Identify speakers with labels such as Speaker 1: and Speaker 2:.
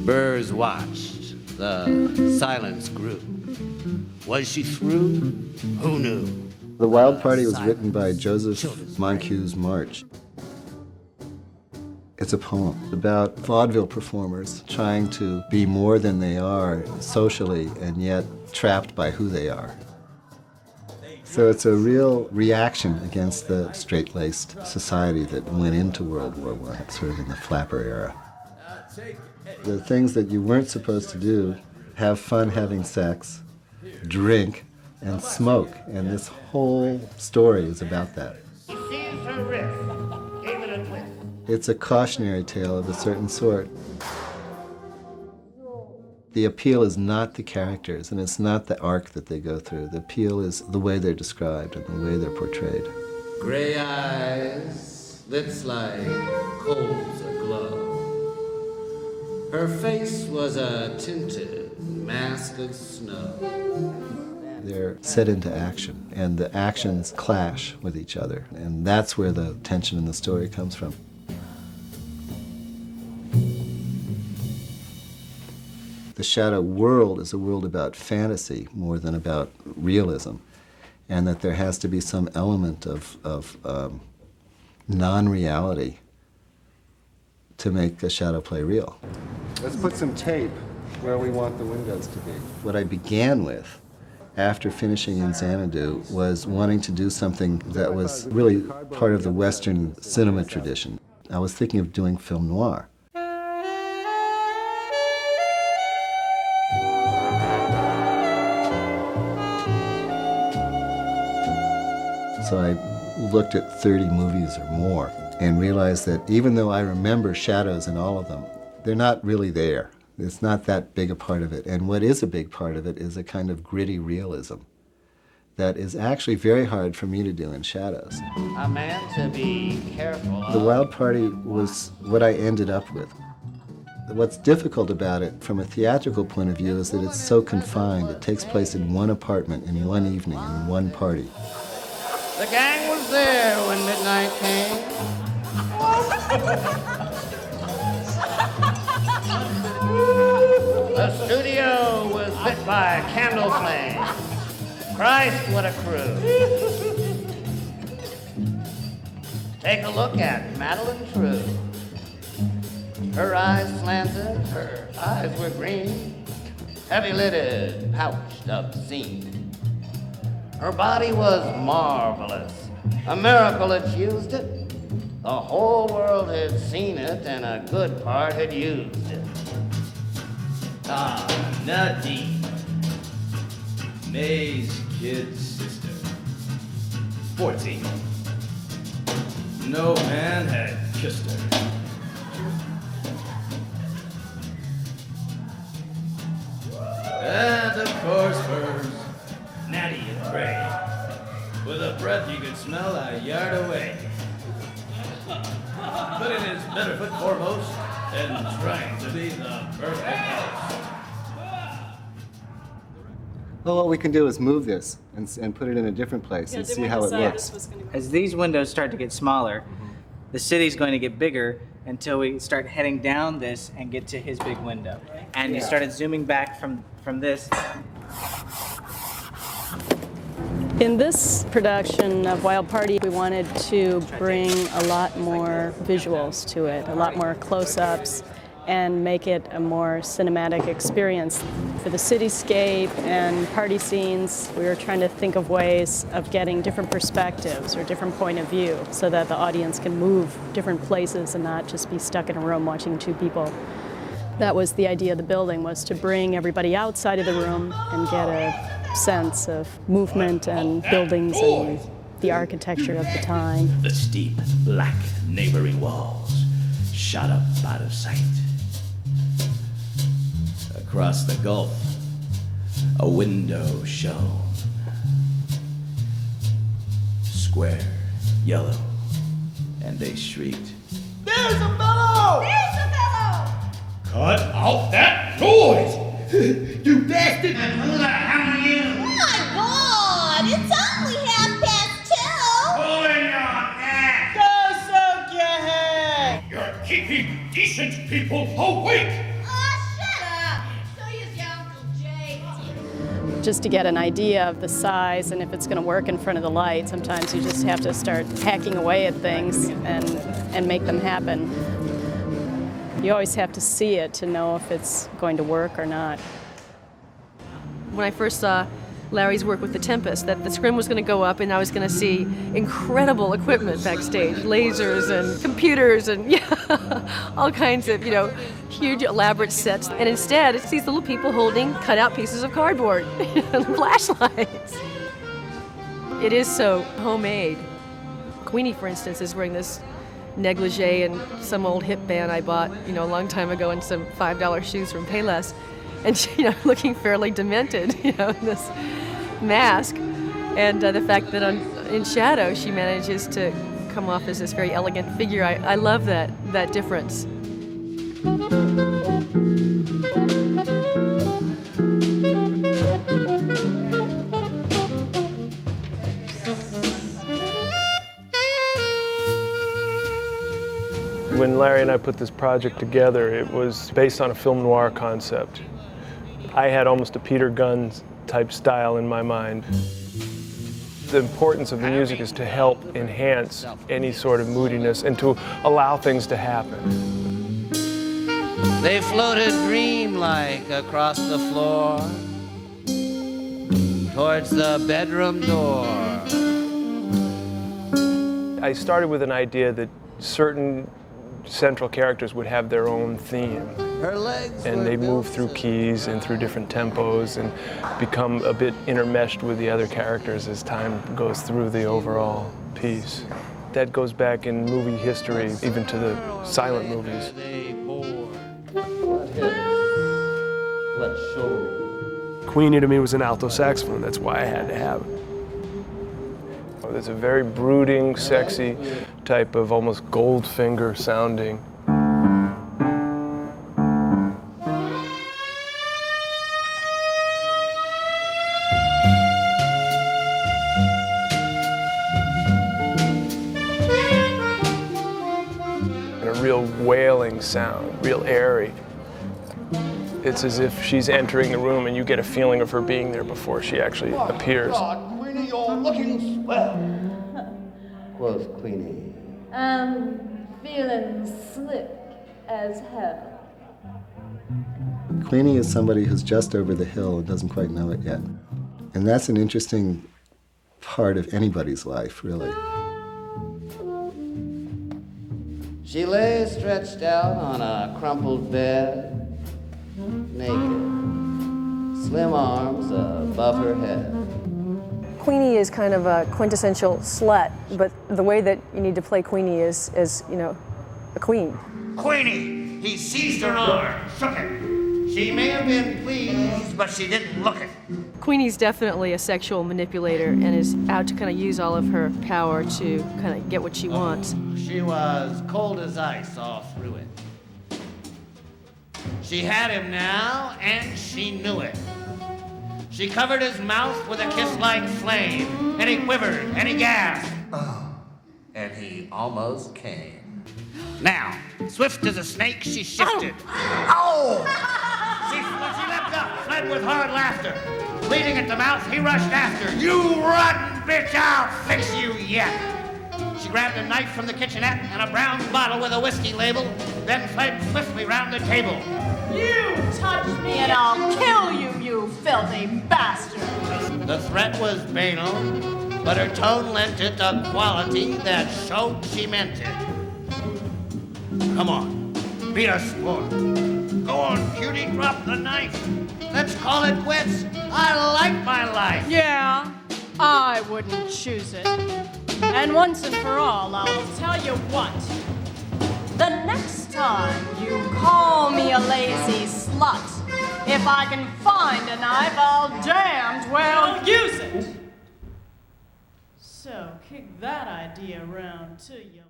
Speaker 1: Burroughs watched. The silence grew. Was she through? Who knew?
Speaker 2: The Wild Party was written by Joseph Moncu's March. It's a poem about vaudeville performers trying to be more than they are socially and yet trapped by who they are. So it's a real reaction against the straight-laced society that went into World War I, sort of in the flapper era. The things that you weren't supposed to do, have fun having sex, drink, and smoke, and this whole story is about that.
Speaker 1: He seized her wrist, gave it a twist.
Speaker 2: It's a cautionary tale of a certain sort. The appeal is not the characters, and it's not the arc that they go through. The appeal is the way they're described and the way they're portrayed.
Speaker 1: Gray eyes, lips like coals aglow. Her face was a tinted mask of snow.
Speaker 2: They're set into action, and the actions clash with each other, and that's where the tension in the story comes from. The shadow world is a world about fantasy more than about realism, and that there has to be some element of non-reality to make a shadow play real. Let's put some tape where we want the windows to be. What I began with after finishing in Xanadu was wanting to do something that was really part of the Western cinema tradition. I was thinking of doing film noir. So I looked at 30 movies or more and realized that even though I remember shadows in all of them, they're not really there. It's not that big a part of it. And what is a big part of it is a kind of gritty realism that is actually very hard for me to do in shadows.
Speaker 1: A man to be careful of.
Speaker 2: The Wild Party was what I ended up with. What's difficult about it from a theatrical point of view is that it's so confined. It takes place in one apartment, in one evening, in one party.
Speaker 1: The gang was there when midnight came. The studio was lit by candle flame. Christ, what a crew. Take a look at Madeline True. Her eyes slanted, her eyes were green, heavy-lidded, pouched, obscene. Her body was marvelous, a miracle had fused it. The whole world had seen it, and a good part had used it.
Speaker 3: Ah, Nadine, May's kid sister, 14. No man had kissed her. And of course hers, natty and gray, with a breath you could smell a yard away. Putting his better foot foremost and trying to be the perfect host.
Speaker 2: Well, what we can do is move this and put it in a different place and see how it looks.
Speaker 4: As these windows start to get smaller, the city's going to get bigger until we start heading down this and get to his big window. And you started zooming back from this.
Speaker 5: In this production of Wild Party, we wanted to bring a lot more visuals to it, a lot more close-ups, and make it a more cinematic experience. For the cityscape and party scenes, we were trying to think of ways of getting different perspectives or different point of view so that the audience can move different places and not just be stuck in a room watching two people. That was the idea of the building, was to bring everybody outside of the room and get a sense of movement and buildings and the architecture of the time.
Speaker 3: The steep, black neighboring walls shot up out of sight. Across the gulf, a window shone. Square, yellow, and they shrieked, "There's a fellow!
Speaker 6: There's a fellow!
Speaker 3: Cut out that noise! You bastard!
Speaker 1: And who the hell are you?
Speaker 6: My God, it's only 2:30.
Speaker 1: Pulling your neck!
Speaker 4: Go soak your head!
Speaker 3: You're keeping
Speaker 7: ancient people awake!
Speaker 6: Shut up! So use your Uncle Jay.
Speaker 5: Just to get an idea of the size and if it's going to work in front of the light, sometimes you just have to start hacking away at things and make them happen. You always have to see it to know if it's going to work or not.
Speaker 8: When I first saw Larry's work with The Tempest, that the scrim was going to go up and I was going to see incredible equipment backstage, lasers and computers and all kinds of, huge elaborate sets. And instead, it's these little people holding cut-out pieces of cardboard and flashlights. It is so homemade. Queenie, for instance, is wearing this negligee and some old hip band I bought, a long time ago, and some $5 shoes from Payless. And she, looking fairly demented, in this mask. And the fact that in shadow she manages to come off as this very elegant figure, I love that difference.
Speaker 9: When Larry and I put this project together, it was based on a film noir concept. I had almost a Peter Gunn type style in my mind. The importance of the music is to help enhance any sort of moodiness and to allow things to happen.
Speaker 1: They floated dream-like across the floor towards the bedroom door.
Speaker 9: I started with an idea that certain central characters would have their own theme. And they move through keys and through different tempos and become a bit intermeshed with the other characters as time goes through the overall piece. That goes back in movie history, even to the silent movies. Queenie to me was an alto saxophone. That's why I had to have it. There's a very brooding, sexy type of almost Goldfinger sounding. And a real wailing sound, real airy. It's as if she's entering the room and you get a feeling of her being there before she actually appears.
Speaker 1: You're looking swell, quoth Queenie.
Speaker 10: I'm feeling slick as hell.
Speaker 2: Queenie is somebody who's just over the hill and doesn't quite know it yet. And that's an interesting part of anybody's life, really.
Speaker 1: She lay stretched out on a crumpled bed, naked, slim arms above her head.
Speaker 11: Queenie is kind of a quintessential slut, but the way that you need to play Queenie is a queen.
Speaker 1: Queenie! He seized her arm, shook it. She may have been pleased, but she didn't look it.
Speaker 8: Queenie's definitely a sexual manipulator and is out to kind of use all of her power to kind of get what she wants.
Speaker 1: She was cold as ice all through it. She had him now, and she knew it. She covered his mouth with a kiss like flame, and he quivered, and he gasped. Oh, and he almost came. Now, swift as a snake, she shifted. Oh! She leapt up, fled with hard laughter. Bleeding at the mouth, he rushed after. You rotten bitch, I'll fix you yet. She grabbed a knife from the kitchenette and a brown bottle with a whiskey label, then fled swiftly round the table.
Speaker 10: You touch me and I'll kill you, you filthy bastard!
Speaker 1: The threat was banal, but her tone lent it a quality that showed she meant it. Come on, be a sport. Go on, cutie, drop the knife. Let's call it quits. I like my life.
Speaker 10: Yeah, I wouldn't choose it. And once and for all, I'll tell you what. The next time you call me a lazy slut, if I can find a knife, I'll damned well use it. So kick that idea around to you.